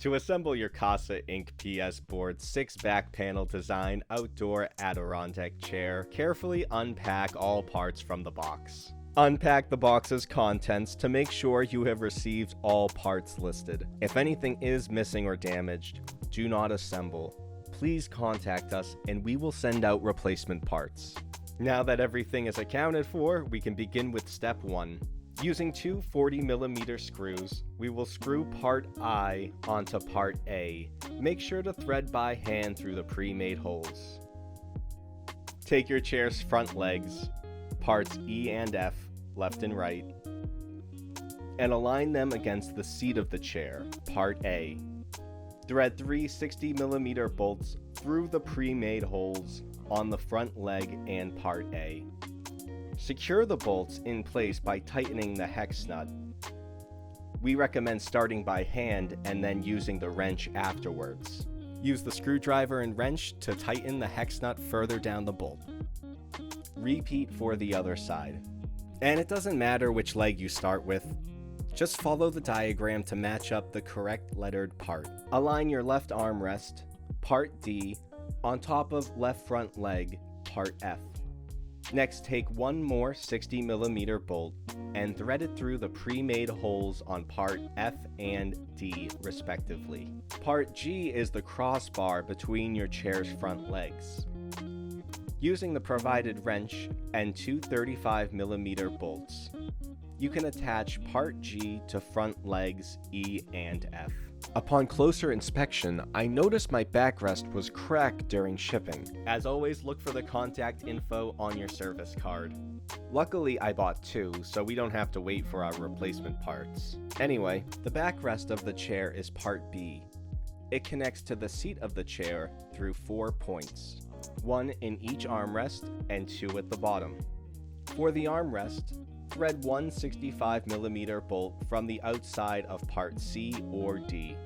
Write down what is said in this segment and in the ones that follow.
To assemble your casainc PS Board 6 back panel design outdoor Adirondack chair, carefully unpack all parts from the box. Unpack the box's contents to make sure you have received all parts listed. If anything is missing or damaged, do not assemble. Please contact us and we will send out replacement parts. Now that everything is accounted for, we can begin with step 1. Using two 40mm screws, we will screw part I onto part A. Make sure to thread by hand through the pre-made holes. Take your chair's front legs, parts E and F, left and right, and align them against the seat of the chair, part A. Thread three 60mm bolts through the pre-made holes on the front leg and part A. Secure the bolts in place by tightening the hex nut. We recommend starting by hand and then using the wrench afterwards. Use the screwdriver and wrench to tighten the hex nut further down the bolt. Repeat for the other side. And it doesn't matter which leg you start with, just follow the diagram to match up the correct lettered part. Align your left armrest, part D, on top of left front leg, part F. Next, take one more 60mm bolt and thread it through the pre-made holes on part F and D, respectively. Part G is the crossbar between your chair's front legs. Using the provided wrench and two 35mm bolts, you can attach part G to front legs E and F. Upon closer inspection, I noticed my backrest was cracked during shipping. As always, look for the contact info on your service card. Luckily, I bought two, so we don't have to wait for our replacement parts. Anyway, the backrest of the chair is part B. It connects to the seat of the chair through 4 points, one in each armrest and two at the bottom. For the armrest, thread one 65mm bolt from the outside of part C or D.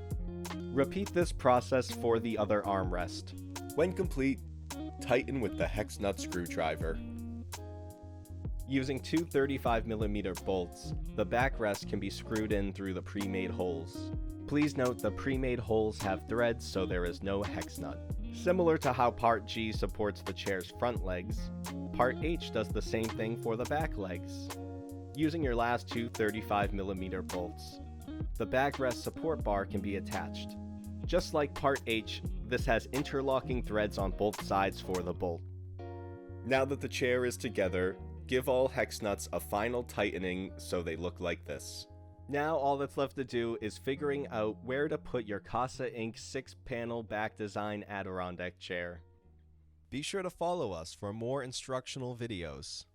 Repeat this process for the other armrest. When complete, tighten with the hex nut screwdriver. Using two 35mm bolts, the backrest can be screwed in through the pre-made holes. Please note the pre-made holes have threads, so there is no hex nut. Similar to how part G supports the chair's front legs, part H does the same thing for the back legs. Using your last two 35mm bolts, the backrest support bar can be attached. Just like part H, this has interlocking threads on both sides for the bolt. Now that the chair is together, give all hex nuts a final tightening so they look like this. Now all that's left to do is figuring out where to put your casainc 6-panel back design Adirondack chair. Be sure to follow us for more instructional videos.